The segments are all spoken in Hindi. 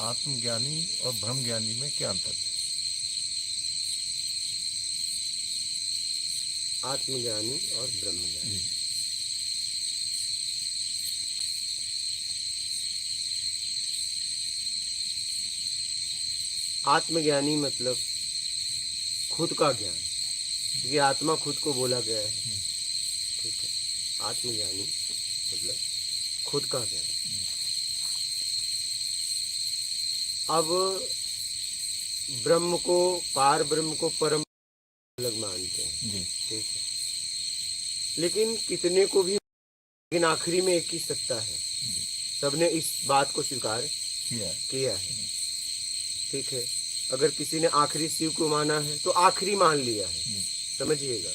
आत्मज्ञानी और ब्रह्म ज्ञानी में क्या अंतर है? आत्मज्ञानी और ब्रह्मज्ञानी। आत्मज्ञानी मतलब खुद का ज्ञान, क्योंकि आत्मा खुद को बोला गया है। ठीक है, आत्मज्ञानी मतलब खुद का ज्ञान। अब ब्रह्म को, पार ब्रह्म को परम अलग मानते हैं। ठीक है, लेकिन कितने को भी, लेकिन आखिरी में एक ही सत्ता है। सबने इस बात को स्वीकार किया है। ठीक है, अगर किसी ने आखिरी शिव को माना है तो आखिरी मान लिया है, समझिएगा।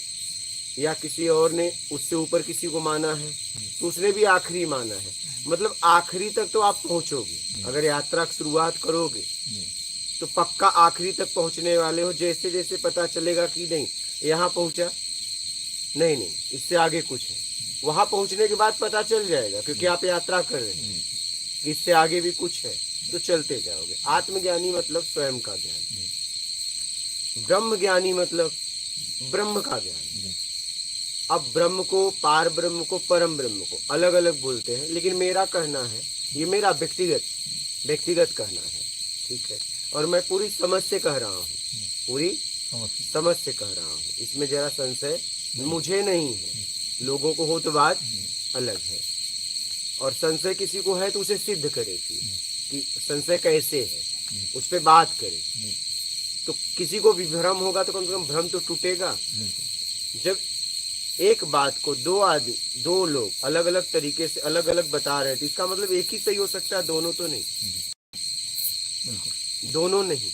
या किसी और ने उससे ऊपर किसी को माना है तो उसने भी आखिरी माना है। मतलब आखिरी तक तो आप पहुंचोगे। अगर यात्रा की शुरुआत करोगे तो पक्का आखिरी तक पहुंचने वाले हो। जैसे जैसे पता चलेगा कि नहीं यहाँ पहुंचा, नहीं इससे आगे कुछ है, वहां पहुंचने के बाद पता चल जाएगा, क्योंकि आप यात्रा कर रहे हैं कि इससे आगे भी कुछ है, तो चलते जाओगे। आत्मज्ञानी मतलब स्वयं का ज्ञान, ब्रह्म ज्ञानी मतलब ब्रह्म का ज्ञान। अब ब्रह्म को, पार ब्रह्म को, परम ब्रह्म को अलग अलग बोलते हैं, लेकिन मेरा कहना है, ये मेरा व्यक्तिगत कहना है। ठीक है, और मैं पूरी समझ से कह रहा हूँ, पूरी समझ से कह रहा हूँ। इसमें जरा संशय मुझे नहीं है, लोगों को हो तो बात अलग है। और संशय किसी को है तो उसे सिद्ध करे कि संशय कैसे है, उस पर बात करे। तो किसी को भी भ्रम होगा तो कम से कम भ्रम तो टूटेगा। जब एक बात को दो लोग अलग अलग तरीके से अलग अलग बता रहे थे, इसका मतलब एक ही सही हो सकता है, दोनों तो नहीं। दोनों नहीं,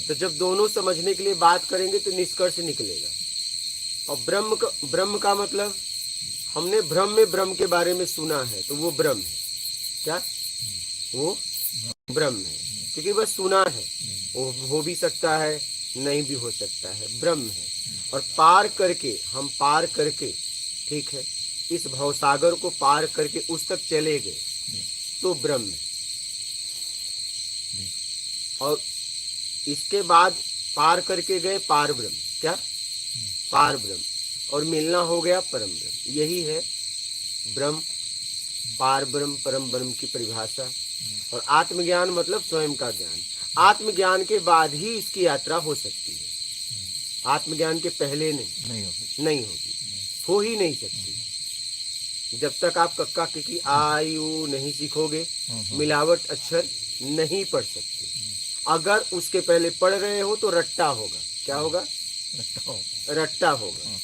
तो जब दोनों समझने के लिए बात करेंगे तो निष्कर्ष निकलेगा। और ब्रह्म का मतलब हमने भ्रम में ब्रह्म के बारे में सुना है, तो वो ब्रह्म है। क्या वो ब्रह्म है? क्योंकि बस सुना है, वो हो भी सकता है, नहीं भी हो सकता है, ब्रह्म है। और पार करके, हम पार करके, ठीक है, इस भवसागर को पार करके उस तक चले गए तो ब्रह्म है। और इसके बाद पार करके गए पार ब्रह्म। क्या? पार ब्रह्म। और मिलना हो गया परम ब्रह्म। यही है ब्रह्म, पार ब्रह्म, परम ब्रह्म की परिभाषा। और आत्मज्ञान मतलब स्वयं का ज्ञान। आत्मज्ञान के बाद ही इसकी यात्रा हो सकती है, आत्मज्ञान के पहले नहीं होगी, हो ही नहीं सकती। जब तक आप कक्का किकी आ यू नहीं सीखोगे, मिलावट अक्षर नहीं पढ़ सकते। अगर उसके पहले पढ़ रहे हो तो रट्टा होगा। क्या होगा? रट्टा होगा।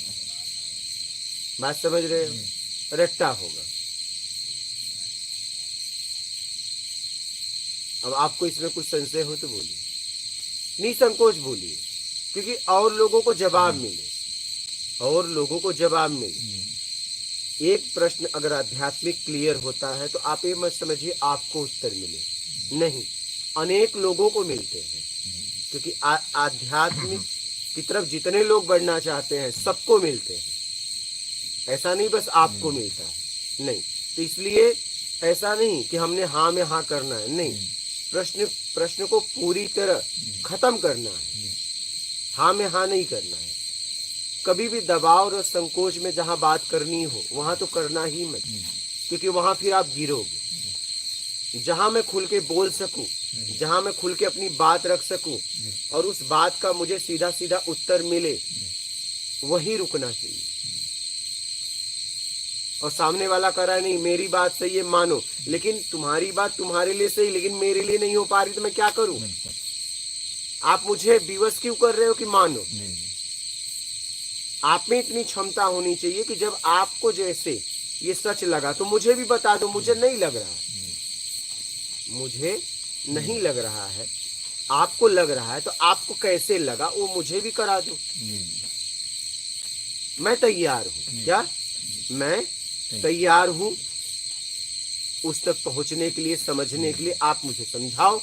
बात समझ रहे हो? रट्टा होगा। अब आपको इसमें कुछ संशय हो तो बोलिए, निसंकोच बोलिए, क्योंकि और लोगों को जवाब मिले, और लोगों को जवाब मिले। एक प्रश्न अगर आध्यात्मिक क्लियर होता है तो आप ये मत समझिए आपको उत्तर मिले, नहीं, अनेक लोगों को मिलते हैं। क्योंकि आध्यात्मिक की तरफ जितने लोग बढ़ना चाहते हैं सबको मिलते हैं, ऐसा नहीं बस आपको मिलता है, नहीं। तो इसलिए ऐसा नहीं कि हमने हाँ में हाँ करना है, नहीं, प्रश्न को पूरी तरह खत्म करना है, हाँ में हाँ नहीं करना है। कभी भी दबाव और संकोच में जहां बात करनी हो वहां तो करना ही मत, क्योंकि वहां फिर आप गिरोगे। जहां मैं खुल के बोल सकूं, जहां मैं खुल के अपनी बात रख सकूं और उस बात का मुझे सीधा सीधा उत्तर मिले, वहीं रुकना चाहिए। और सामने वाला कह रहा है नहीं मेरी बात सही है, मानो, लेकिन तुम्हारी बात तुम्हारे लिए सही, लेकिन मेरे लिए नहीं हो पा रही, तो मैं क्या करूं? आप मुझे विवश क्यों कर रहे हो कि मानो? आप में इतनी क्षमता होनी चाहिए कि जब आपको जैसे ये सच लगा तो मुझे भी बता दो, मुझे नहीं लग रहा, मुझे नहीं लग रहा है, आपको लग रहा है, तो आपको कैसे लगा वो मुझे भी करा दो। मैं तैयार हूं। क्या? मैं तैयार हूं उस तक पहुंचने के लिए, समझने के लिए। आप मुझे समझाओ,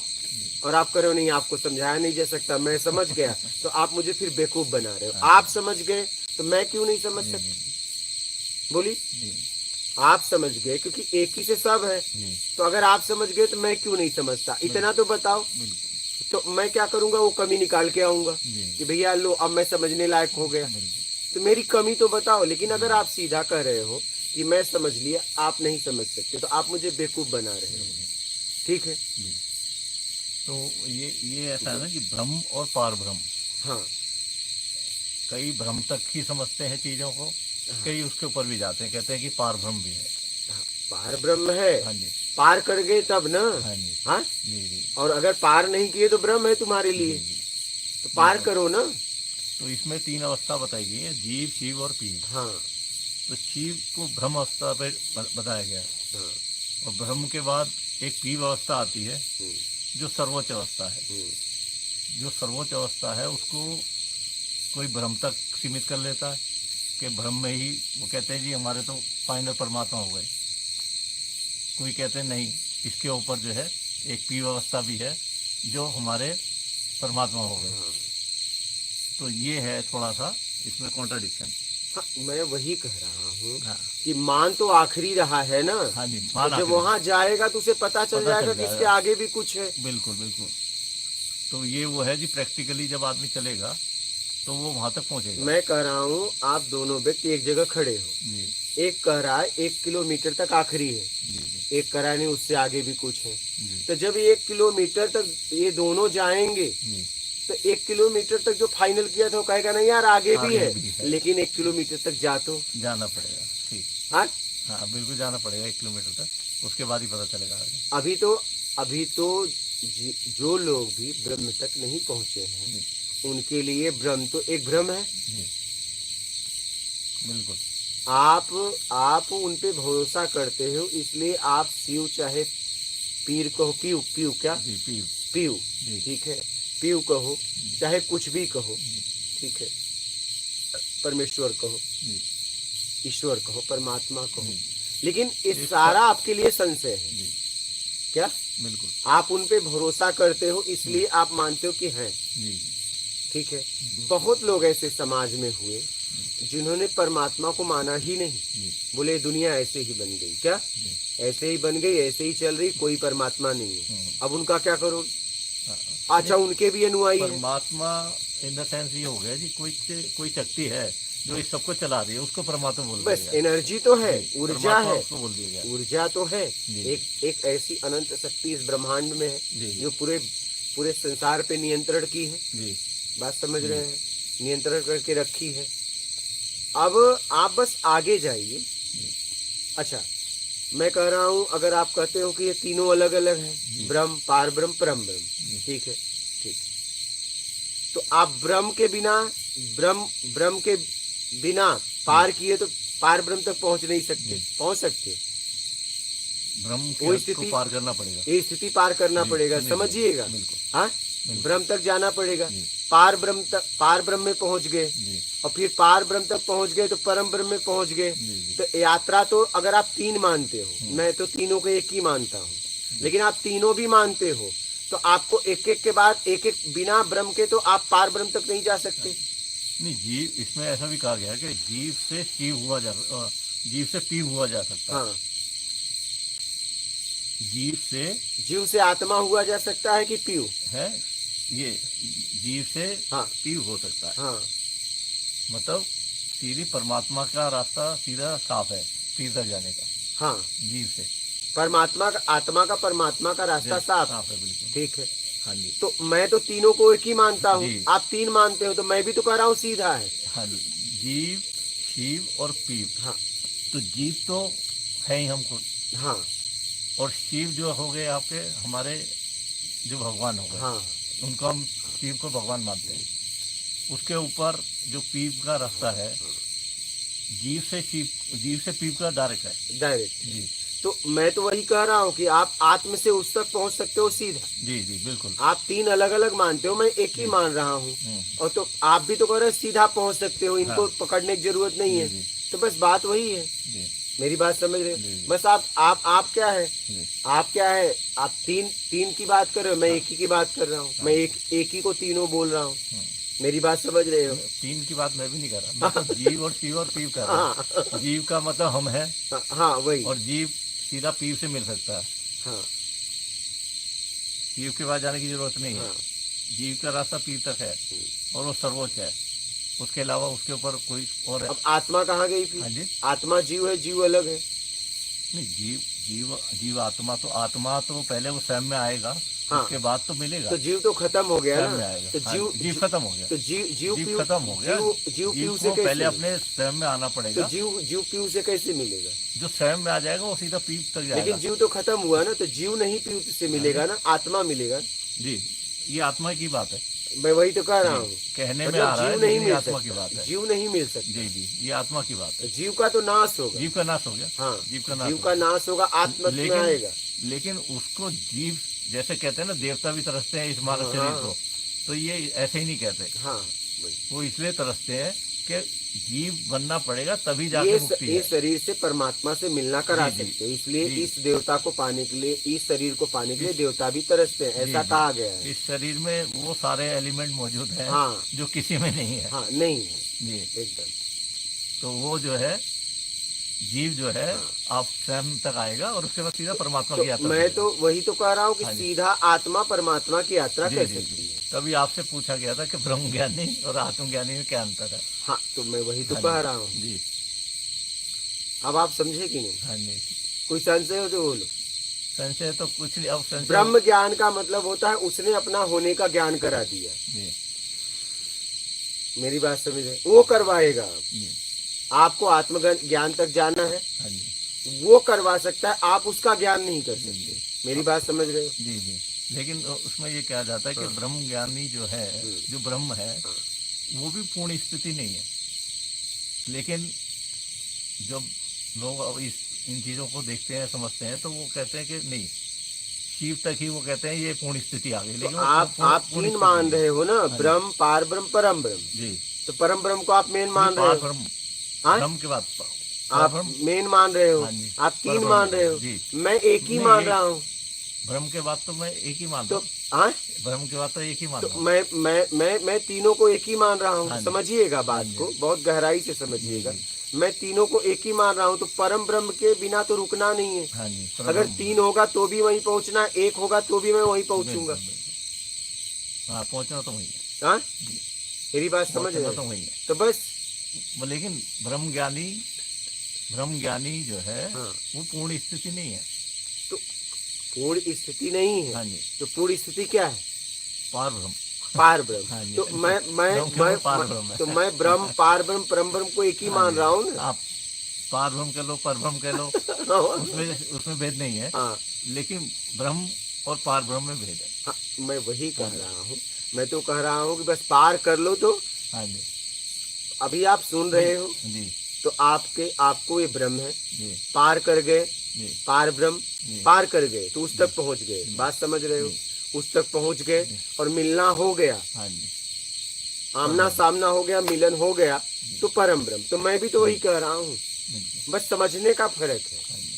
और आप करो नहीं आपको समझाया नहीं जा सकता, मैं समझ गया, तो आप मुझे फिर बेवकूफ बना रहे हो। आप समझ गए तो मैं क्यों नहीं समझ सकती? बोली। आप समझ गए, क्योंकि एक ही से सब है। जी तो अगर आप समझ गए तो मैं क्यों नहीं समझता, इतना तो बताओ। बिल्कुल। तो मैं क्या करूंगा, वो कमी निकाल के आऊंगा जी कि भैया लो अब मैं समझने लायक हो गया। बिल्कुल। तो मेरी कमी तो बताओ। लेकिन अगर आप सीधा कह रहे हो कि मैं समझ लिया, आप नहीं समझ सकते, तो आप मुझे बेवकूफ बना रहे हो। ठीक है। जी तो ये ऐसा है ना कि भ्रम और पार भ्रम, हाँ कई भ्रम तक ही समझते हैं चीजों को, कई उसके ऊपर भी जाते हैं, कहते हैं कि पार भ्रम भी है। हाँ, पार ब्रह्म है। हाँ जी। पार कर गए तब ना। हाँ जी। हाँ, जी जी और अगर पार नहीं किए तो ब्रह्म है तुम्हारे जी लिए। जी। तो पार करो ना। तो इसमें 3 अवस्था बताई गई है, जीव, शिव और पीव। हाँ तो शिव को ब्रह्म अवस्था पे बताया गया है, हाँ। और ब्रह्म के बाद एक पीव अवस्था आती है हम्म, जो सर्वोच्च अवस्था है। हम्म, जो सर्वोच्च अवस्था है उसको कोई भ्रम तक सीमित कर लेता है कि भ्रम में ही वो कहते हैं जी हमारे तो फाइनल परमात्मा हो गए। कोई कहते हैं नहीं, इसके ऊपर जो है एक पीव अवस्था भी है जो हमारे परमात्मा हो गए। हाँ तो ये है थोड़ा सा इसमें कॉन्ट्राडिक्शन। हाँ, मैं वही कह रहा हूँ हाँ कि मान तो आखिरी रहा है ना। हाँ जी, तो मान जब आखिरी। वहां जाएगा तो उसे पता चल पता जाएगा चल कि इसके जाएगा। आगे भी कुछ है। बिल्कुल बिल्कुल। तो ये वो है जी, प्रैक्टिकली जब आदमी चलेगा तो वो वहां तक पहुंचेगा। मैं कह रहा हूँ आप दोनों व्यक्ति एक जगह खड़े हो। जी एक कह रहा है 1 किलोमीटर तक आखिरी है, जी जी एक कह रहा है नहीं उससे आगे भी कुछ है। जी तो जब 1 किलोमीटर तक ये दोनों जाएंगे जी। तो 1 किलोमीटर तक जो फाइनल किया था वो कहेगा नहीं यार आगे भी आगे है, भी है। लेकिन 1 किलोमीटर तक जा तो। जाना पड़ेगा। ठीक। हाँ, हाँ बिल्कुल जाना पड़ेगा 1 किलोमीटर तक, उसके बाद ही पता चलेगा आगे। अभी तो जो लोग भी ब्रह्म तक नहीं पहुंचे हैं जी उनके लिए ब्रह्म तो एक भ्रम है। जी बिल्कुल। आप उन पे भरोसा करते हो, इसलिए आप शिव चाहे पीर कहो, पीव पीव क्या जी पीव। पीव, जी ठीक है, पीव कहो चाहे कुछ भी कहो, जी ठीक है, परमेश्वर कहो, जी ईश्वर कहो, परमात्मा कहो, जी लेकिन ये एक सारा आपके लिए संशय है। जी क्या बिल्कुल। आप उन पे भरोसा करते हो इसलिए आप मानते हो कि हैं। जी ठीक है। बहुत लोग ऐसे समाज में हुए जिन्होंने परमात्मा को माना ही नहीं, जी बोले दुनिया ऐसे ही बन गई, क्या जी ऐसे ही बन गई, ऐसे ही चल रही, कोई परमात्मा नहीं है। अब उनका क्या करो। हाँ। अच्छा, उनके भी अनुयायी हैं। परमात्मा इन द सेंस ये हो गया जी, कोई शक्ति है जो इस सबको चला रही है, उसको परमात्मा बोल दिया बस गया। एनर्जी तो है, जी, ऊर्जा परमात्मा है, उसको बोल दिया गया। ऊर्जा तो है। जी। एक ऐसी अनंत शक्ति इस ब्रह्मांड में है जी जो पूरे पूरे संसार पे नियंत्रण की है। जी बात समझ रहे हैं, नियंत्रण करके रखी है। अब आप बस आगे जाइए। अच्छा, मैं कह रहा हूं अगर आप कहते हो कि ये तीनों अलग अलग हैं, ब्रह्म, पार ब्रह्म, परम ब्रह्म, ठीक है, ठीक, तो आप ब्रह्म के बिना पार किए तो पार ब्रह्म तक पहुंच नहीं सकते। पहुंच सकते, ब्रह्म वो को स्थिति पार करना पड़ेगा। ये स्थिति पार करना जी, पड़ेगा, जी, समझिएगा। बिल्कुल। हाँ, ब्रह्म तक जाना पड़ेगा। जी। पार ब्रह्म में पहुंच गए, जी और फिर पार ब्रह्म तक पहुंच गए तो परम ब्रह्म में पहुंच गए। जी जी तो यात्रा तो अगर आप 3 मानते हो, मैं तो तीनों को एक ही मानता हूँ, लेकिन आप तीनों भी मानते हो तो आपको एक एक के बाद एक एक, बिना ब्रह्म के तो आप पार ब्रह्म तक नहीं जा सकते। नहीं, जीव इसमें ऐसा भी कहा गया है कि जीव से जीव से पीव हुआ जा सकता है। हाँ, जीव जीव से आत्मा हुआ जा सकता है कि पीव है, ये जीव से हाँ पीव हो सकता है। हाँ मतलब सीधी परमात्मा का रास्ता सीधा साफ है पीव तक जाने का, हाँ, जीव से। आत्मा का परमात्मा का रास्ता साफ। साफ है बिल्कुल। ठीक है। हाँ जी। तो मैं तो तीनों को एक ही मानता हूँ, जी। आप 3 मानते हो, तो मैं भी तो कह रहा हूँ सीधा है। हाँ जी, जीव, शिव और पीव। हाँ तो जीव तो है ही हमको, हाँ और शिव जो हो गए आपके हमारे जो भगवान हो गए, हाँ उनको हम शिव को भगवान मानते हैं। उसके ऊपर जो पीव का रास्ता है, जीव से पीव का डायरेक्ट है। डायरेक्ट। जी तो मैं तो वही कह रहा हूँ कि आप आत्म से उस तक पहुँच सकते हो सीधा। जी जी बिल्कुल। आप 3 अलग अलग मानते हो, मैं एक ही मान रहा हूँ। और तो आप भी तो कह रहे हो सीधा पहुँच सकते हो, इनको हाँ। पकड़ने की जरूरत नहीं है। जी, जी। तो बस बात वही है। जी मेरी बात समझ रहे हो? जी, जी। बस आप क्या है, जी आप क्या है, आप तीन की बात कर रहे हो, मैं एक ही की बात कर रहा हूँ। मैं एक ही को तीनों बोल रहा हूँ। मेरी बात समझ रहे हो? तीन की बात मैं भी नहीं कर रहा, मैं तो जीव और शिव और पीव कर रहा हूँ। जीव का मतलब हम है, हाँ वही। और जीव सीधा पीव से मिल सकता है, हाँ पीव के बाद जाने की जरूरत नहीं है। हाँ। जीव का रास्ता पीव तक है, और वो सर्वोच्च है, उसके अलावा उसके ऊपर कोई और है। अब आत्मा कहाँ गई हाँ फिर? जी, आत्मा जीव है, जीव अलग है। नहीं, जीव जीव जीव आत्मा तो पहले वो स्वयं में आएगा, हाँ। उसके बाद तो मिलेगा, तो जीव तो खत्म हो गया स्वयं ना। में आएगा। तो हाँ, जीव जीव खत्म हो गया, तो जीव जीव जीव पीव खत्म हो गया। जीव जीव पीव से को पहले कैसे? अपने स्वयं में आना तो पड़ेगा, जीव पीव से कैसे मिलेगा? जो स्वयं में आ जाएगा वो सीधा पीव तक जाएगा। लेकिन जीव तो खत्म हुआ ना, तो जीव नहीं पीव से मिलेगा ना, आत्मा मिलेगा। जी, ये आत्मा की बात है, मैं वही तो कह रहा जी, हूँ। कहने में मतलब आ रहा है, जीव नहीं लेकिन ये मिल आत्मा की सकता, बात है। जीव नहीं मिल सकता। जी जी, ये आत्मा की बात है। जीव का तो नाश होगा। जीव का नाश हो गया, हाँ, जीव का नाश जीव हो का गया। नाश होगा, आत्मा में आएगा। लेकिन उसको जीव, जैसे कहते हैं ना, देवता भी तरसते हैं इस मानव हाँ, शरीर हाँ। को, तो ये ऐसे ही नहीं कहते, हाँ वही। वो इसलिए तरसते हैं कि जीव बनना पड़ेगा तभी जाके मुक्ति ये है। शरीर से परमात्मा से मिलना करा जी, जी, सकते हैं, इसलिए जी। इस देवता को पाने के लिए, इस शरीर को पाने के लिए इस- देवता भी तरसते हैं, जी, ऐसा जी, कहा गया है। इस शरीर में वो सारे एलिमेंट मौजूद हैं, हाँ। जो किसी में नहीं है। हाँ नहीं है, जी, एकदम। तो वो जो है, जीव जो है, हाँ। आप स्वयं तक आएगा और उसके बाद सीधा परमात्मा तो की यात्रा मैं करेगा। तो वही तो कह रहा हूँ कि हाँ जी। सीधा आत्मा परमात्मा की यात्रा जी कर जी सकती जी, है। तभी आपसे पूछा गया था कि ब्रह्म ज्ञानी और आत्मज्ञानी में क्या अंतर है। हाँ तो मैं वही तो हाँ कह जी, रहा हूँ। जी, अब आप समझे कि नहीं? हाँ जी। कोई संशय हो तो बोलो। संशय तो कुछ नहीं, अब संशय। ब्रह्म ज्ञान का मतलब होता है उसने अपना होने का ज्ञान करा दिया। जी मेरी बात समझ रहे? वो करवाएगा। जी, आपको आत्मज्ञान ज्ञान तक जाना है, हाँ जी, वो करवा सकता है, आप उसका ज्ञान नहीं कर जी, सकते। जी। मेरी बात समझ रहे हो? जी जी, लेकिन उसमें ये कहा जाता है कि हाँ। ब्रह्म ज्ञानी जो है, जो ब्रह्म है, हाँ। वो भी पूर्ण स्थिति नहीं है। लेकिन जब लोग अब इन चीज़ों को देखते हैं, समझते हैं, तो वो कहते हैं कि नहीं, शिव तक ही वो कहते हैं ये पूर्ण स्थिति आ गई। तो लेकिन वो आप पूर्ण तीन स्थिति मान नहीं है। रहे हो ना, हाँ जी। ब्रह्म, पार ब्रह्म, परम ब्रह्म। जी, तो परम ब्रह्म को आप मेन मान नहीं, रहे पार हो। ब्रह्म, हाँ? ब्रह्म के बाद आप ब्रह्म। मेन मान रहे हो। हाँ जी, आप तीन परब्रह्म मान रहे हो, जी। मैं एक ही नहीं, मान रहा हूँ। ब्रह्म के बाद तो मैं एक ही मानता तो हूँ। हाँ, ब्रह्म के बाद तो एक ही मान तो रहा हूँ। मैं तीनों को एक ही मान रहा हूँ। हाँ जी। समझिएगा बात हाँ जी। को, बहुत गहराई से समझिएगा। जी, मैं तीनों को एक ही मान रहा हूँ, तो परम ब्रह्म के बिना तो रुकना नहीं है। हाँ जी, अगर परब्रह्म। तीन होगा तो भी वहीं पहुंचना, एक होगा तो भी मैं वहीं पहुंचूंगा। बिल्कुल, बिल्कुल। हाँ, पहुँचना तो वही है। हाँ, जी, मेरी बात समझ पहुँचना रहे तो हैं? वही है। तो बस। लेकिन ब्रह्म ज्ञानी जो है, हाँ। वो पूर्ण स्थिति नहीं है। तो पूर्ण स्थिति नहीं है। हाँ जी, तो पूर्ण स्थिति क्या है? पार ब्रह्म। पार ब्रह्म। हाँ जी, तो ब्रह्म के ऊपर पार ब्रह्म है। तो मैं ब्रह्म, पार ब्रह्म, परम ब्रह्म को एक ही हाँ मान जी, रहा हूँ ना। आप पार ब्रह्म कह लो, पर ब्रह्म कह लो, उसमें भेद नहीं है। हाँ। लेकिन ब्रह्म और पार ब्रह्म में भेद है। हाँ, मैं वही कह रहा हूँ। मैं तो कह रहा हूँ कि बस पार कर लो। तो हाँ जी, अभी आप सुन रहे हो, जी तो आपको ये ब्रह्म है, जी पार कर गए, जी पार ब्रह्म, जी, पार कर गए तो उस तक पहुंच गए। बात समझ रहे हो? उस तक पहुंच गए और मिलना हो गया, हाँ जी, आमना सामना हो गया, मिलन हो गया, तो परम ब्रह्म। तो मैं भी तो वही कह रहा हूँ, बिल्कुल, बस समझने का फर्क है। हाँ जी।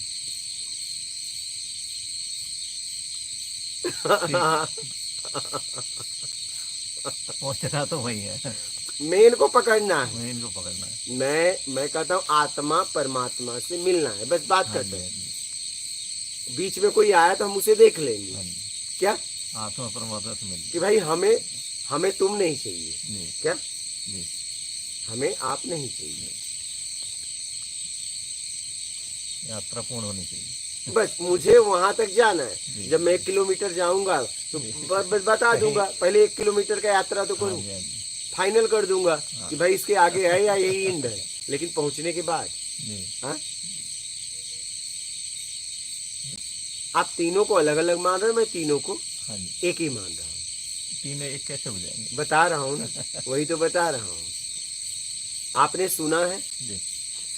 पहुंचना तो वही है, मेन को पकड़ना है। वही इनको पकड़ना है। मैं कहता हूँ आत्मा परमात्मा से मिलना है, बस बात हाँ करते जी, हैं। हाँ जी, बीच में कोई आया तो हम उसे देख लेंगे। हाँ जी। क्या आत्मा परमात्मा से मिल कि भाई हमें तुम नहीं चाहिए। जी क्या जी, हमें आप नहीं चाहिए। यात्रा पूर्ण होनी चाहिए। बस मुझे वहां तक जाना है। जी। जब मैं 1 किलोमीटर जाऊंगा तो जी। बस बता दूंगा, पहले 1 किलोमीटर का यात्रा तो हाँ करूँ, जी, हाँ जी, फाइनल कर दूंगा कि भाई इसके आगे है या यही एंड है। लेकिन पहुंचने के बाद जी, हाँ, आप तीनों को अलग अलग मान रहे हो, मैं तीनों को हाँ जी। एक ही मान रहा हूँ। तीन एक कैसे हो जाएंगे? बता रहा हूँ ना, वही तो बता रहा हूँ। आपने सुना है, जी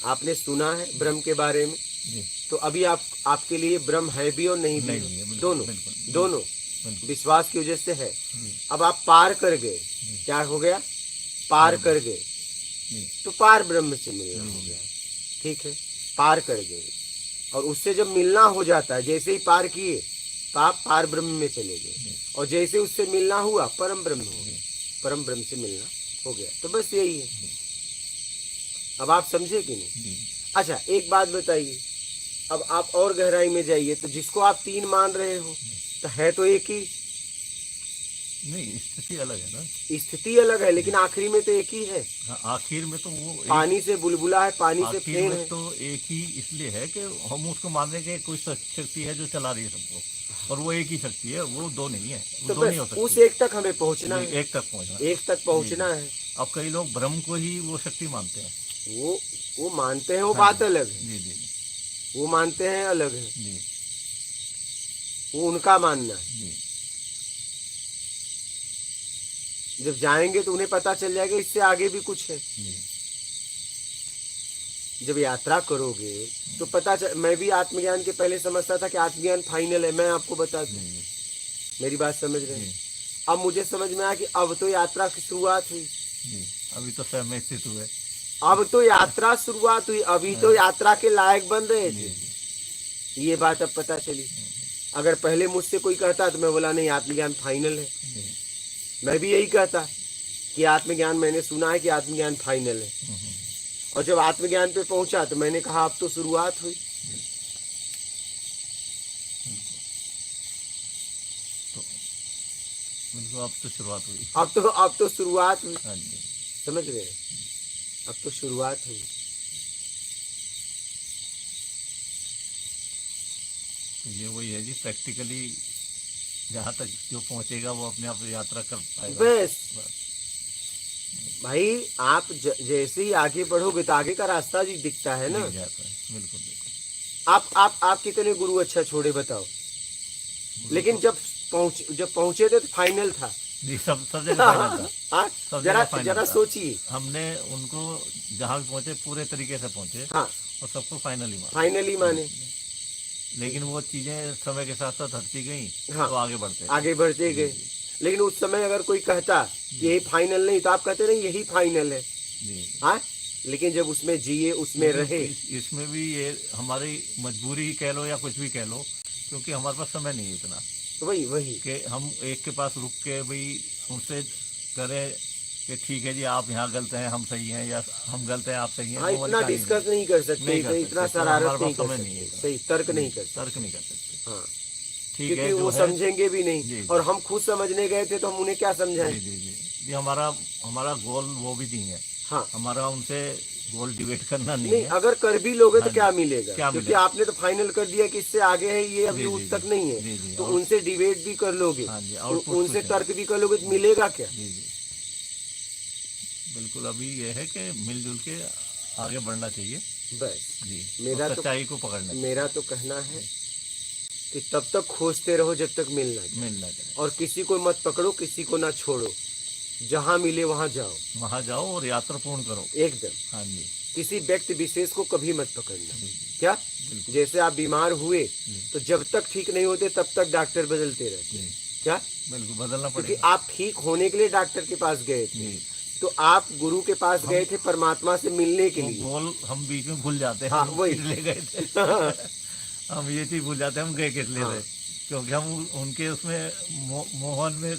आपने सुना है ब्रह्म के बारे में, जी, तो अभी आपके लिए ब्रह्म है भी और नहीं भी, नहीं भी है, बिल्कुल, दोनों बिल्कुल, दोनों बिल्कुल, विश्वास की वजह से है। जी अब आप पार कर गए, क्या हो गया? पार कर गए, जी, तो पार ब्रह्म से मिलना हो जी। गया। ठीक है, पार कर गए, और उससे जब मिलना हो जाता है, जैसे ही पार किए तो आप पार ब्रह्म में चले गए, और जैसे उससे मिलना हुआ परम ब्रह्म हो गए। परम ब्रह्म से मिलना हो गया। तो बस यही है। अब आप समझे कि नहीं? जी। अच्छा एक बात बताइए, अब आप और गहराई में जाइए, तो जिसको आप तीन मान रहे हो तो है तो एक ही, नहीं स्थिति अलग है ना। स्थिति अलग है लेकिन आखिरी में तो एक ही है। हाँ, आखिर में तो वो पानी से बुलबुला है, पानी से आखिर फेन में है। तो एक ही इसलिए है कि हम उसको मानने के कोई शक्ति है जो चला रही है सबको, और वो एक ही शक्ति है, वो दो नहीं है, वो तो दो नहीं हो बस उस सकती। एक तक हमें पहुंचना है, एक तक पहुंचना, एक तक पहुंचना है। अब कई लोग ब्रह्म को ही वो शक्ति मानते हैं। वो मानते हैं, वो हाँ बात जी, अलग है। जी जी वो मानते हैं अलग है, जी वो उनका मानना है। जी जब जाएंगे तो उन्हें पता चल जाएगा इससे आगे भी कुछ है। जी जब यात्रा करोगे तो पता चल, मैं भी आत्मज्ञान के पहले समझता था कि आत्मज्ञान फाइनल है, मैं आपको बता दूं। जी मेरी बात समझ रहे हैं? जी अब मुझे समझ में आया कि अब तो यात्रा की शुरुआत हुई, जी, अभी तो स्वयं में स्थित हुए। अब तो यात्रा शुरुआत हुई, अभी तो यात्रा के लायक बन रहे जी थे। जी ये बात अब पता चली। अगर पहले मुझसे कोई कहता तो मैं बोला नहीं आत्मज्ञान फाइनल है, जी, मैं भी यही कहता कि आत्मज्ञान मैंने सुना है कि आत्मज्ञान फाइनल है। और जब आत्मज्ञान पे पहुंचा तो मैंने कहा अब तो शुरुआत हुई। बिल्कुल अब तो शुरुआत हुई। अब तो शुरुआत हुई, हाँ जी, समझ रहे हैं? अब तो शुरुआत हुई। तो ये वही है जी, प्रैक्टिकली जहाँ तक जो पहुँचेगा वो अपने आप यात्रा कर पाएगा। बस भाई आप जैसे ही आगे बढ़ोगे तो आगे का रास्ता जी दिखता है ना। दिख जाता है, बिल्कुल बिल्कुल। आप कितने गुरु अच्छा छोड़े बताओ? लेकिन जब पहुंचे थे तो फाइनल था जी, सब जगह फाइनल था। हाँ, सब जगह फाइनल जरा था। सोचिए, हमने उनको जहाँ भी पहुँचे पूरे तरीके से पहुँचे, हाँ और सबको फाइनली माना। फाइनली माने। लेकिन वो चीजें समय के साथ साथ हटती गई, हाँ, तो आगे बढ़ते आगे बढ़ते गए। लेकिन उस समय अगर कोई कहता कि यही फाइनल नहीं तो आप कहते नहीं यही फाइनल है। जी। हाँ, लेकिन जब उसमें जिए, उसमें रहे। इसमें भी ये हमारी मजबूरी कह लो या कुछ भी कह लो, क्योंकि हमारे पास समय नहीं है इतना वही कि हम एक के पास रुक के भाई उनसे करें कि ठीक है जी आप यहाँ गलत हैं हम सही हैं, या हम गलत हैं आप सही हैं। हाँ, वो वाली इतना कहानी डिस्कस नहीं कर सकते, इतना तो शरारत हमारे नहीं पास कर समय नहीं सकते, है, सही तर्क नहीं कर सकते। तर्क नहीं कर सकते। हाँ, ठीक क्योंकि है, जो वो है समझेंगे भी नहीं। जी, और हम खुद समझने गए थे तो हम उन्हें क्या समझाएं? जी जी जी जी, हमारा गोल वो भी नहीं है। हाँ, हमारा उनसे गोल डिबेट करना नहीं नहीं है। अगर कर भी लोगे तो हाँ क्या जी, मिलेगा? क्या क्योंकि मिलेगा? आपने तो फाइनल कर दिया कि इससे आगे है, ये अभी जी, उस जी, तक जी, नहीं है। जी, जी, तो और उनसे डिबेट भी कर लोगे, हाँ जी, आउटपुट उनसे कुछ है। तर्क भी कर लोगे तो मिलेगा क्या? जी जी, बिल्कुल। अभी ये है कि मिलजुल के आगे बढ़ना चाहिए बस जी, मेरा और तो सच्चाई को पकड़ना चाहिए। मेरा तो कहना है कि तब तक खोजते रहो जब तक मिलना चाहिए। मिलना चाहिए, और किसी को मत पकड़ो, किसी को ना छोड़ो, जहां मिले वहां जाओ, वहाँ जाओ और यात्रा पूर्ण करो। एकदम। हाँ जी, किसी व्यक्ति विशेष को कभी मत पकड़ना। जी, क्या? बिल्कुल। जैसे आप बीमार हुए तो जब तक ठीक नहीं होते तब तक डॉक्टर बदलते रहते। जी, क्या? बिल्कुल बदलना क्योंकि पड़ेगा। आप ठीक होने के लिए डॉक्टर के पास गए थे, जी, तो आप गुरु के पास गए थे परमात्मा से मिलने के वो लिए। गोल हम बीच में भूल जाते हैं। हाँ, हम वही। किस लिए गए थे। हम ये चीज भूल जाते हैं हम गए किस लिए हाँ। थे, क्योंकि हम उनके उसमें मोहन में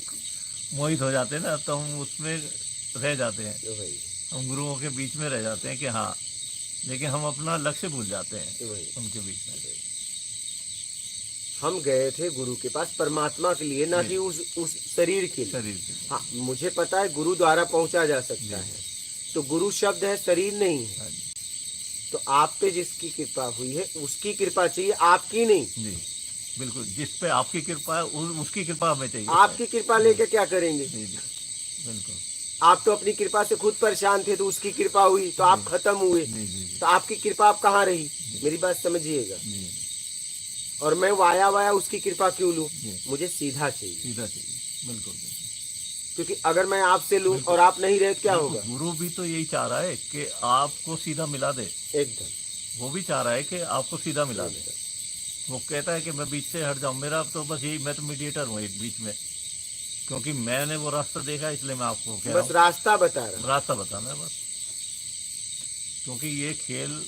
मोहित हो जाते हैं ना, तो हम उसमें रह जाते हैं। वही हम गुरुओं के बीच में रह जाते हैं कि हाँ, लेकिन हम अपना लक्ष्य भूल जाते हैं वही उनके बीच में। हम गए थे गुरु के पास परमात्मा के लिए, ना कि उस शरीर के लिए। शरीर के लिए। हाँ, मुझे पता है गुरु द्वारा पहुंचा जा सकता है, तो गुरु शब्द है, शरीर नहीं है। हाँ जी, तो आप पे जिसकी कृपा हुई है उसकी कृपा चाहिए, आपकी नहीं। जी, बिल्कुल। जिस पे आपकी कृपा है उसकी कृपा हमें चाहिए। आपकी कृपा लेके क्या करेंगे? जी जी, बिल्कुल। आप तो अपनी कृपा से खुद परेशान थे, तो उसकी कृपा हुई तो आप खत्म हुए। जी जी जी, तो आपकी कृपा आप कहाँ रही? मेरी बात समझिएगा। जी, और मैं वाया उसकी कृपा क्यों लूं? जी, मुझे सीधा चाहिए। सीधा चाहिए, बिल्कुल बिल्कुल। क्योंकि अगर मैं आपसे लूं और आप नहीं रहे तो क्या होगा? गुरु भी तो यही चाह रहा है कि आपको सीधा मिला दे। एकदम। वो भी चाह रहा है कि आपको सीधा मिला दे। वो कहता है कि मैं बीच से हट जाऊं, मेरा तो बस यही, मैं तो मीडिएटर हूँ एक बीच में, क्योंकि मैंने वो रास्ता देखा, इसलिए मैं आपको कह रहा बस हूं। रास्ता बता रहा हूं। रास्ता बताना है बस, क्योंकि ये खेल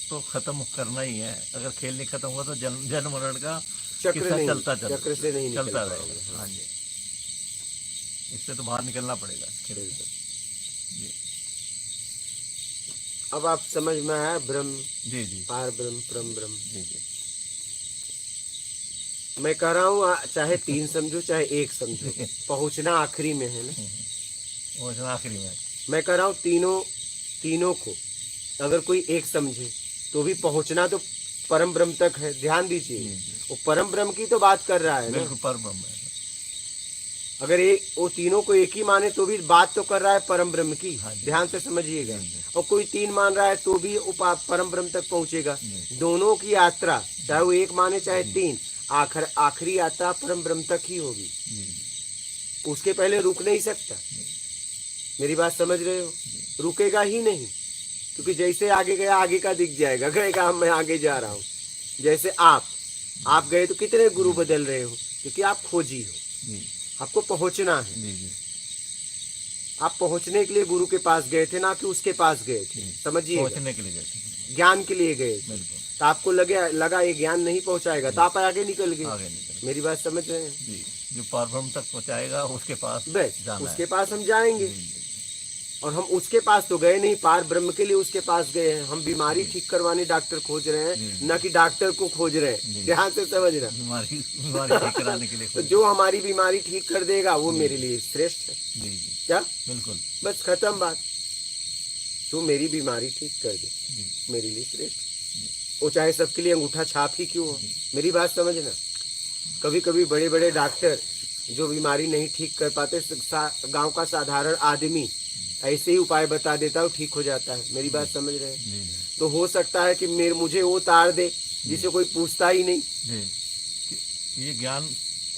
तो खत्म करना ही है। अगर खेल नहीं खत्म हुआ तो जन्म मरण का चक्र किस्सा नहीं, चलता चक्र से नहीं निकल चलता पाओगे। रहेगा। हाँ जी, इससे तो बाहर निकलना पड़ेगा। बिल्कुल। जी अब आप समझ में आया ब्रह्म, जी जी पार ब्रह्म, परम ब्रह्म। जी जी मैं कह रहा हूँ चाहे 3 समझो चाहे 1 समझो, पहुंचना आखिरी में है ना। वो इसमें आखिरी में। मैं कह रहा हूँ तीनों को अगर कोई एक समझे तो भी पहुंचना तो परम ब्रह्म तक है। ध्यान दीजिए, जी जी वो परम ब्रह्म की तो बात कर रहा है ना। बिल्कुल पर ब्रह्म है। अगर वो तीनों को एक ही माने तो भी बात तो कर रहा है परम ब्रह्म की। हाँ जी। ध्यान से समझिएगा। जी, जी। और कोई 3 मान रहा है तो भी वो परम ब्रह्म तक पहुंचेगा। जी। दोनों की यात्रा, चाहे वो एक माने चाहे जी। 3, आखिरी यात्रा परम ब्रह्म तक ही होगी। जी जी उसके पहले रुक नहीं सकता। मेरी बात समझ रहे हो? रुकेगा ही नहीं, क्योंकि जैसे आगे गया आगे का दिख जाएगा, कहेगा मैं आगे जा रहा हूँ। जैसे आप गए तो कितने गुरु बदल रहे हो, क्योंकि आप खोजी हो, जी आपको पहुंचना है। जी जी आप पहुंचने के लिए गुरु के पास गए थे, ना कि उसके पास गए थे। जी। समझिएगा, पहुंचने के लिए गए थे। ज्ञान के लिए गए थे। बिल्कुल तो आपको लगा ये ज्ञान नहीं पहुंचाएगा तो आप आगे निकल गए। आगे निकल। मेरी बात समझ रहे हैं? जी जो पार ब्रह्म तक पहुंचाएगा उसके पास बस जाना उसके है। पास हम जाएंगे। जी जी और हम उसके पास तो गए नहीं, पार ब्रह्म के लिए उसके पास गए हैं। हम बीमारी ठीक करवाने डॉक्टर खोज रहे हैं, जी। न कि डॉक्टर को खोज रहे हैं। जी। ध्यान से समझना। बीमारी ठीक कराने के लिए तो जो हमारी बीमारी ठीक कर देगा वो मेरे लिए श्रेष्ठ है। जी जी क्या? बिल्कुल। बस खत्म बात। तो मेरी बीमारी ठीक कर दे, जी मेरे लिए श्रेष्ठ। वो चाहे सबके लिए अंगूठा छाप ही क्यों हो। मेरी बात समझना। कभी कभी बड़े बड़े डॉक्टर जो बीमारी नहीं ठीक कर पाते, गांव का साधारण आदमी ऐसे ही उपाय बता देता है, ठीक हो जाता है। मेरी बात समझ रहे हैं? जी जी तो हो सकता है कि मुझे वो तार दे जिसे कोई पूछता ही नहीं। जी ये ज्ञान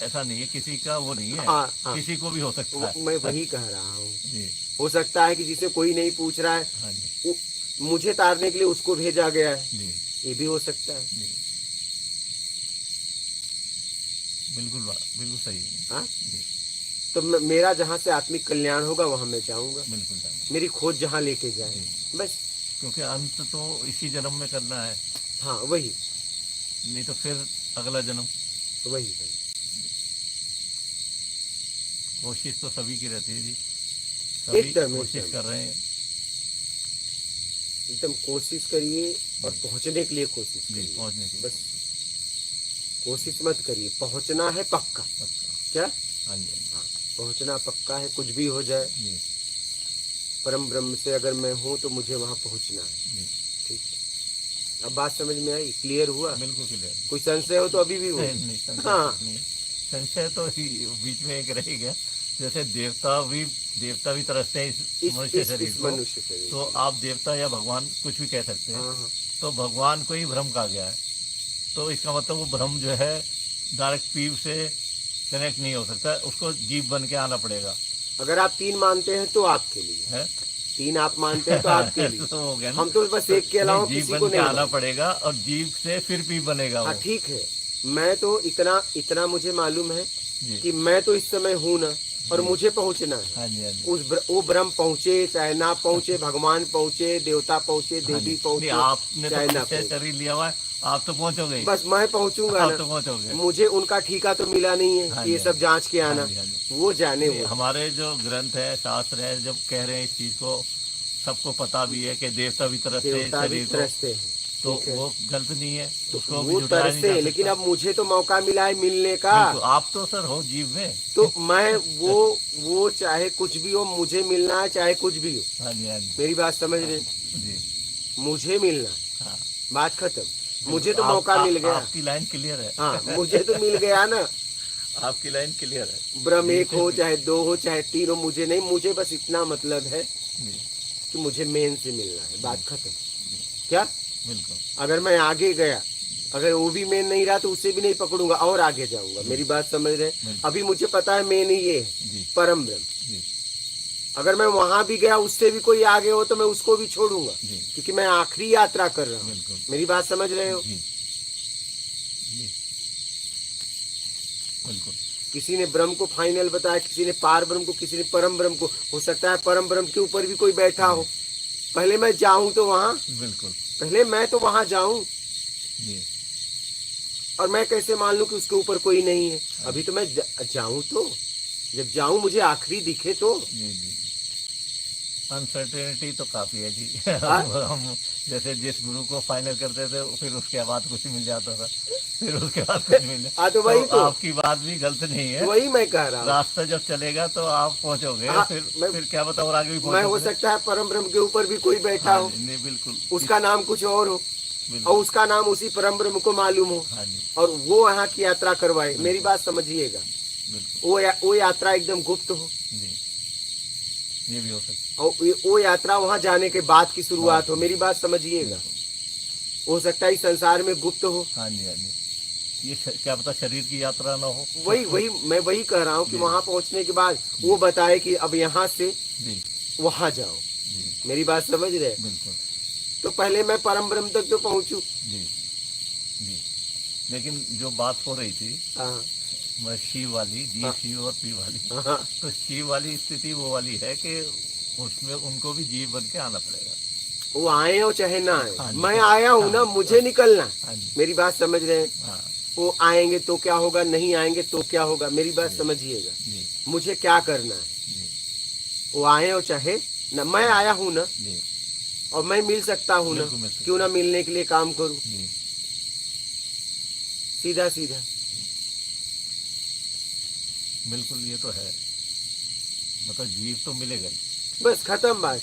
ऐसा नहीं है, किसी का वो नहीं है। हाँ, हाँ। किसी को भी हो सकता है। मैं वही कह रहा हूँ। जी हो सकता है कि जिसे कोई नहीं पूछ रहा है, हाँ जी मुझे तारने के लिए उसको भेजा गया है। जी ये भी हो सकता है। जी बिल्कुल सही है। हाँ? जी तो मेरा जहाँ से आत्मिक कल्याण होगा वहां मैं जाऊंगा। बिल्कुल जाना। मेरी खोज जहाँ लेके जाए, जी। बस। क्योंकि अंत तो इसी जन्म में करना है, हाँ, वही नहीं तो फिर अगला जन्म। वही। कोशिश तो सभी की रहती है जी, सभी एकदम कोशिश कर रहे हैं। एकदम कोशिश करिए और पहुंचने के लिए कोशिश जी करिए। पहुंचने के लिए बस कोशिश मत करिए, पहुंचना है पक्का। पक्का। क्या? हाँ जी हाँ हाँ, पहुंचना पक्का है। कुछ भी हो जाए, जी परम ब्रह्म से अगर मैं हूं तो मुझे वहां पहुंचना है। जी ठीक है? अब बात समझ में आई? क्लियर हुआ? बिल्कुल क्लियर। कोई संशय हो तो अभी भी हो। नहीं संशय हाँ, कुछ नहीं। संशय तो बीच में एक रह गया, जैसे देवता भी तरसते हैं इस मनुष्य शरीर इस को। मनुष्य शरीर तो आप देवता या भगवान कुछ भी कह सकते हैं। हाँ, हाँ। तो भगवान को ही भ्रम कहा गया है, तो इसका मतलब वो भ्रम जो है डायरेक्ट पीव से कनेक्ट नहीं हो सकता, उसको जीव बन के आना पड़ेगा। अगर आप 3 मानते हैं तो आपके लिए है 3 आप मानते हैं तो आपके लिए। तो हो गया ना। हम तो बस एक के अलावा जीव किसी बन को के नहीं आना मानते। पड़ेगा और जीव से फिर पीव बनेगा हाँ, वो। ठीक है। मैं तो इतना मुझे मालूम है जी कि मैं तो इस समय हूं ना, और मुझे पहुंचना है। हाँ जी हाँ जी वो ब्रह्म पहुंचे चाहे ना पहुंचे, भगवान पहुंचे, देवता पहुंचे, हाँ जी। देवी नहीं, पहुंचे, आपने तो चाहे ना निश्चय पहुंचे, कर ही लिया हुआ है, आप तो पहुंचोगे ही। बस मैं पहुंचूंगा आप ना। तो पहुंचोगे। मुझे उनका ठीका तो मिला नहीं है हाँ कि ये जी, सब जांच के हाँ आना। जी, हाँ जी। वो जाने नहीं, वो। हमारे जो ग्रंथ है, शास्त्र है, जब कह रहे हैं इस चीज को, सबको पता भी है कि देवता भी तरसते हैं इस देवता भी शरीर को, तरसते हैं, तो ठीक है। वो गलत नहीं है, तो उसको भी वो झुठलाया नहीं जा तरसते, सकता। लेकिन अब मुझे तो मौका मिला है मिलने का। बिल्कुल, आप तो सर हो जीव में। तो मैं वो चाहे कुछ भी हो, मुझे मिलना है, चाहे कुछ भी हो। हाँ जी हाँ जी मेरी बात समझ रहे? जी मुझे मिलना है, हाँ। बात खत्म। मुझे तो आप- मौका मिल गया। आपकी लाइन क्लियर है। हाँ, मुझे तो मिल गया ना। आपकी लाइन क्लियर है। ब्रह्म जी, एक फिर हो भी- चाहे 2 हो चाहे 3 हो, मुझे नहीं। मुझे बस इतना मतलब है जी कि मुझे मेन से मिलना है, बात खत्म। क्या? बिल्कुल अगर मैं आगे गया, अगर वो भी मेन नहीं रहा तो उसे भी नहीं पकड़ूंगा और आगे जाऊंगा। मेरी बात समझ रहे? बिल्कुल। अभी मुझे पता है मेन ही ये है, जी परम ब्रह्म। जी अगर मैं वहां भी गया, उससे भी कोई आगे हो तो मैं उसको भी छोड़ूंगा, जी क्योंकि मैं आखिरी यात्रा कर रहा हूँ। बिल्कुल मेरी बात समझ रहे हो? जी जी बिल्कुल किसी ने ब्रह्म को फाइनल बताया, किसी ने पार ब्रह्म को, किसी ने परम ब्रह्म को। हो सकता है परम ब्रह्म के ऊपर भी कोई बैठा हो। पहले मैं जाऊं तो वहां, बिल्कुल पहले मैं तो वहां जाऊं, जी और मैं कैसे मान लूं कि उसके ऊपर कोई नहीं है? अभी तो मैं जाऊं तो जब जाऊं मुझे आखिरी दिखे तो। जी जी। अनसर्टेनिटी तो काफ़ी है जी। हाँ हम जैसे जिस गुरु को फाइनल करते थे फिर उसके बाद कुछ मिल जाता था, फिर उसके बाद कुछ मिल जाता। हाँ, तो तो वही तो, आपकी बात भी गलत नहीं है। वही मैं कह रहा हूँ। रास्ता जब चलेगा तो आप पहुंचोगे, हाँ, फिर क्या पता और आगे भी मैं पहुंचो हो फिर। सकता है परम ब्रह्म के ऊपर भी कोई बैठा हाँ हो, जी, नहीं बिल्कुल उसका नाम कुछ और हो, और बिल्कुल। उसका नाम उसी परम ब्रह्म को मालूम हो, हाँ जी और वो यहाँ की यात्रा करवाए। मेरी बिल्कुल बात समझिएगा, बिल्कुल। वो यात्रा एकदम गुप्त हो, जी, ये भी हो सकता और वो यात्रा वहां जाने के बाद की है। शुरुआत हो। मेरी बात समझिएगा, बिल्कुल। हो सकता है इस संसार में गुप्त हो। हाँ जी हाँ जी, ये क्या पता शरीर की यात्रा ना हो वही उसको। वही मैं वही कह रहा हूँ कि जी वहां पहुंचने के बाद वो जी बताए कि अब यहाँ से जी वहां जाओ। जी मेरी बात समझ रहे हैं? बिल्कुल। तो पहले मैं परम ब्रह्म तक तो पहुंचू। जी जी। लेकिन जो बात हो रही थी हाँ मैं शिव वाली, जीव हाँ शिव और पी वाली, हाँ। तो शिव वाली स्थिति वो वाली है कि उसमें उनको भी जीव बन के आना पड़ेगा। वो आए हो चाहे ना आए, हाँ जी मैं आया हूँ ना, हाँ मुझे निकलना। हाँ जी मेरी बात समझ रहे हैं? हाँ वो आएंगे तो क्या होगा, नहीं आएंगे तो क्या होगा, मेरी बात जी समझिएगा। जी मुझे क्या करना है, जी वो आए हो चाहे ना, मैं आया हूँ ना, जी और मैं मिल सकता हूँ ना, बिल्कुल मिल सकता क्यों ना मिलने के लिए काम करूँ, है। जी सीधा सीधा। बिल्कुल, ये तो है। मतलब जीव तो मिलेगा ही, बस खत्म बात।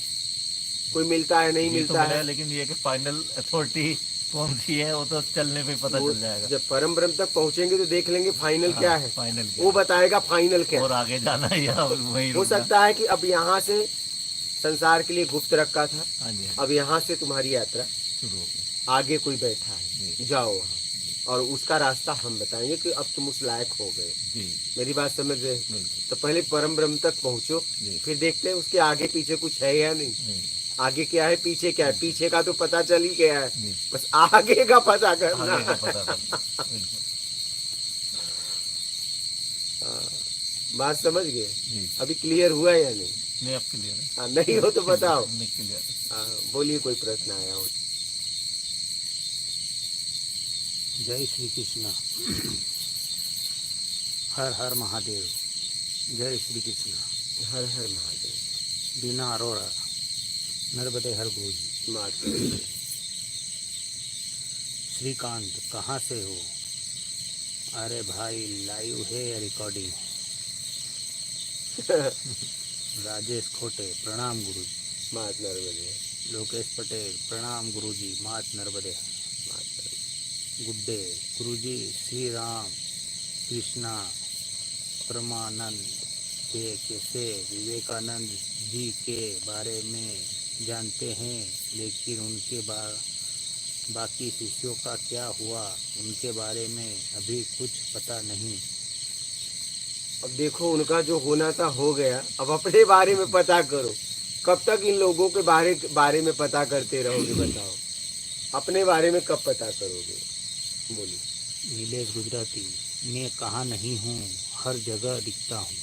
कोई मिलता है नहीं जीव तो मिलता मिलेगा, है, लेकिन ये कि फाइनल अथॉरिटी कौन सी है वो तो चलने पे पता वो चल जाएगा। जब परम ब्रह्म तक पहुंचेंगे तो देख लेंगे फाइनल क्या हाँ है। फाइनल क्या वो है, बताएगा फाइनल क्या और है। आगे जाना है या वहीं हो रुकना। सकता है कि अब यहाँ से संसार के लिए गुप्त रखा था, हाँ जी हाँ अब यहाँ से तुम्हारी यात्रा, जी, शुरू हो गई। आगे कोई बैठा जी है, जाओ वहाँ, और उसका रास्ता हम बताएंगे कि अब तुम उस लायक हो गए। जी मेरी बात समझ रहे हैं? बिल्कुल। तो पहले परम ब्रह्म तक पहुंचो, जी फिर देखते हैं उसके आगे पीछे कुछ है या नहीं। जी आगे क्या है पीछे क्या है, पीछे का तो पता चल ही गया है, जी, बस आगे का पता करना आगे का है। पता करना बिल्कुल। बात समझ गए? जी अभी क्लियर हुआ या नहीं? नहीं, अब क्लियर है। हाँ, नहीं हो तो बताओ। नहीं क्लियर है। हाँ, बोलिए, कोई प्रश्न आया हो? जय श्री कृष्ण। हर हर महादेव। जय श्री कृष्ण। हर हर महादेव। बीना अरोड़ा, नर्मदे हर गुरुजी। माता श्रीकांत, कहाँ से हो? अरे भाई, लाइव है रिकॉर्डिंग। राजेश खोटे, प्रणाम गुरुजी। मात नर्मदे। लोकेश पटेल, प्रणाम गुरुजी, मात नर्मदे। गुड्डे, गुरुजी श्री राम कृष्णा परमानंद के कैसे विवेकानंद जी के बारे में जानते हैं, लेकिन उनके बाकी शिष्यों का क्या हुआ, उनके बारे में अभी कुछ पता नहीं। अब देखो, उनका जो होना था हो गया, अब अपने बारे में पता करो। कब तक इन लोगों के बारे में पता करते रहोगे बताओ? अपने बारे में कब पता करोगे? बोलिए। नीलेश गुजराती, मैं कहाँ नहीं हूँ, हर जगह दिखता हूँ।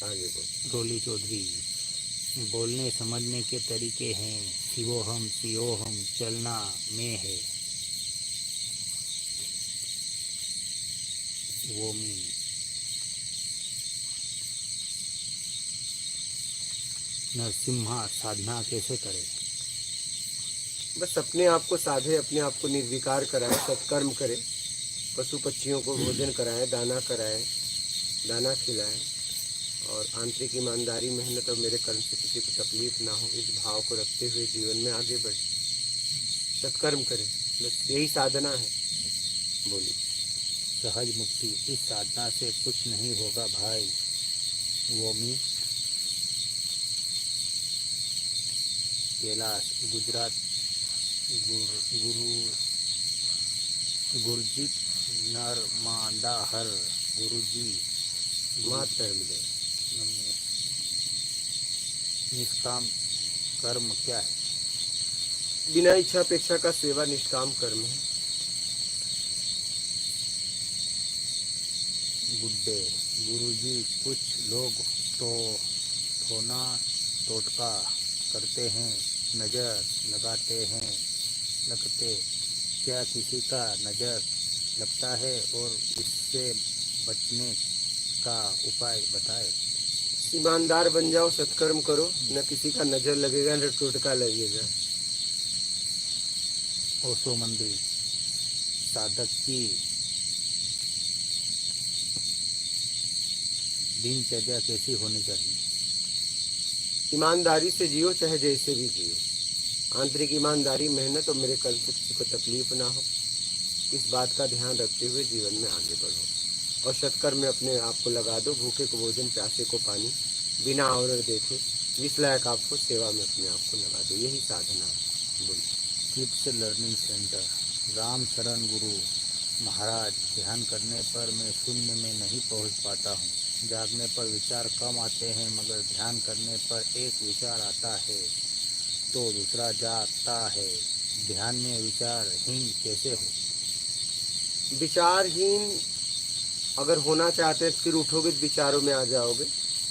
आगे बोलो। रोली चौधरी, बोलने समझने के तरीके हैं, शिवोहम शिवोहम चलना में है। वो में नरसिम्हा, साधना कैसे करें? बस अपने आप को साधे, अपने आप को निर्विकार कराए, सत्कर्म करे, पशु पक्षियों को भोजन कराए, दाना कराए, दाना खिलाए, और आंतरिक ईमानदारी, मेहनत और मेरे कर्म से किसी को तकलीफ ना हो, इस भाव को रखते हुए जीवन में आगे बढ़े, सत्कर्म करे। बस यही साधना है। बोलिए। सहज मुक्ति, इस साधना से कुछ नहीं होगा भाई। वो में कैलाश, गुजरात, गुरजीत नरमादा हर गुरुजी। मात कर्म दे। निष्काम कर्म क्या है? बिना इच्छा अपेक्षा का सेवा निष्काम कर्म है। गुड्डे, गुरुजी, कुछ लोग तो थोना टोटका करते हैं, नज़र लगते, क्या किसी का नज़र लगता है और इससे बचने इसका उपाय बताए। ईमानदार बन जाओ, सत्कर्म करो, न किसी का नजर लगेगा न टोटका लगेगा। ओशो मंदिर साधक की दिनचर्या कैसी होनी चाहिए? ईमानदारी से जियो, चाहे जैसे भी जियो। आंतरिक ईमानदारी, मेहनत और मेरे कर्म से किसी को तकलीफ ना हो, इस बात का ध्यान रखते हुए जीवन में आगे बढ़ो। और सत्कर्म में अपने आप को लगा दो। भूखे को भोजन, प्यासे को पानी, बिना आवरण देखे जिस लायक आपको सेवा में अपने आप को लगा दो। यही साधना है। बोलिए। किड्स लर्निंग सेंटर राम शरण गुरु महाराज, ध्यान करने पर मैं शून्य में नहीं पहुंच पाता हूँ। जागने पर विचार कम आते हैं, मगर ध्यान करने पर एक विचार आता है तो दूसरा जागता है। ध्यान में विचारहीन कैसे हो? विचारहीन अगर होना चाहते हैं फिर उठोगे तो विचारों में आ जाओगे।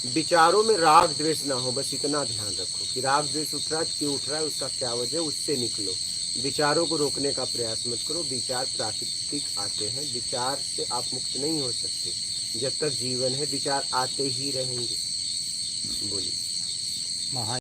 विचारों में राग द्वेष ना हो, बस इतना ध्यान रखो कि राग द्वेष उठ रहा है, क्यों उठ रहा है, उसका क्या वजह, उससे निकलो। विचारों को रोकने का प्रयास मत करो। विचार प्राकृतिक आते हैं, विचार से आप मुक्त नहीं हो सकते। जब तक जीवन है विचार आते ही रहेंगे। बोलिए। महा